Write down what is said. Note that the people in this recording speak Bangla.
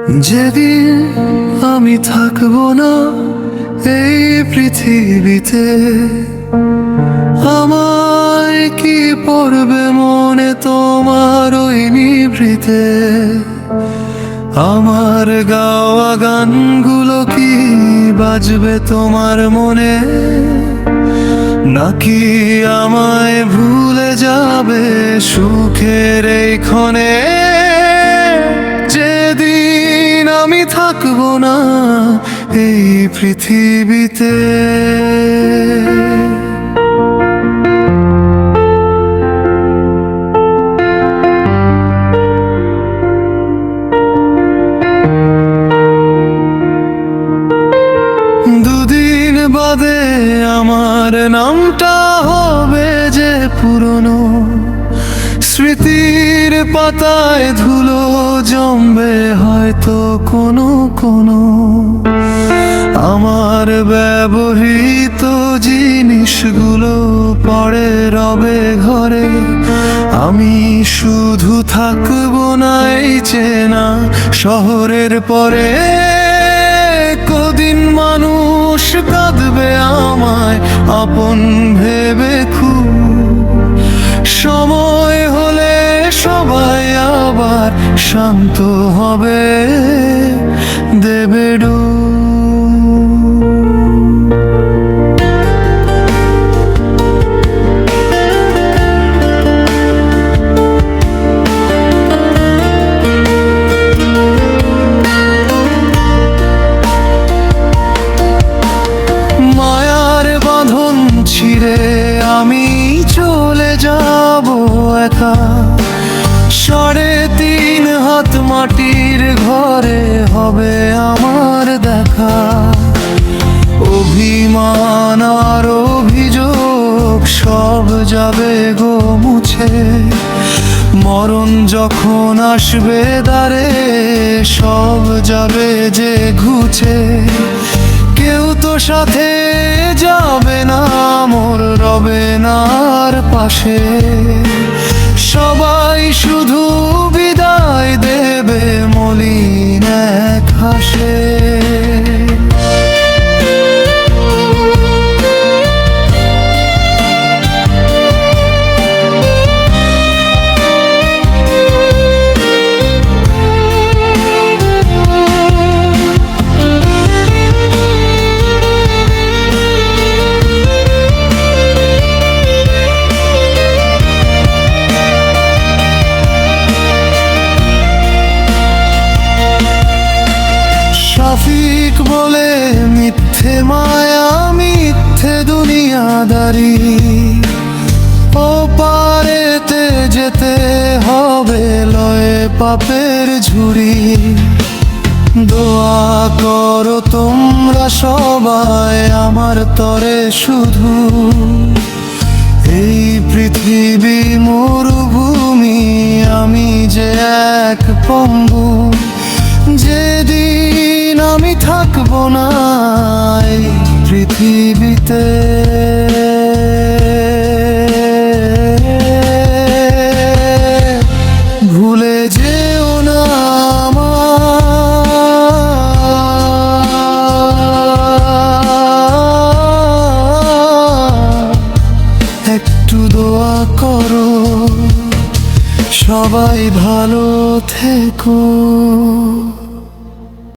যেদিন আমি থাকবো না এই পৃথিবীতে, আমায় কি পড়বে মনে তোমার ওই নিভৃতে? আমার গাওয়া গানগুলো কি বাজবে তোমার মনে? নাকি আমায় ভুলে যাবে সুখের এই ক্ষণে? যেদিন আমি থাকবো না এই পৃথিবীতে। দুদিন বাদে আমার নামটা হবে যে পুরনো, স্মৃতির পাতায় ধুলো জমবে হয়তো কোনো কোনো। আমার ব্যবহৃত জিনিসগুলো পড়ে রবে ঘরে, আমি শুধু থাকবো না এই চেনা শহরের পরে। কদিন মানুষ কাঁদবে আমায় আপন ভেবে খুব, সময় হলে সবাই আবার শান্ত হবে, দেবে ডুব। ছিড়ে আমি চলে যাব একা, 3.5 হাত মাটির ঘরে হবে আমার দেখা। অভিমান আর অভিযোগ সব যাবে গো মুছে, মরণ যখন আসবে দ্বারে সব যাবে যে ঘুচে। কেউ তো সাথে যাবে না মোর রবে না আর পাশে, সবাই শুধু বিদায় দেবে মলিন এক হাসে। শফিক বলে মিথ্যে মায়া মিথ্যে দুনিয়াদারি, ও পারেতে যেতে হবে লয়ে পাপের ঝুড়ি। দোয়া করো তোমরা সবাই আমার তরে শুধু, এই পৃথিবী মরুভূমি আমি যে এক পঙ্গু। যেদিন আমি থাকবো না এই পৃথিবীতে, ভুলে যেও না একটু দোয়া করো সবাই ভালো থেকো।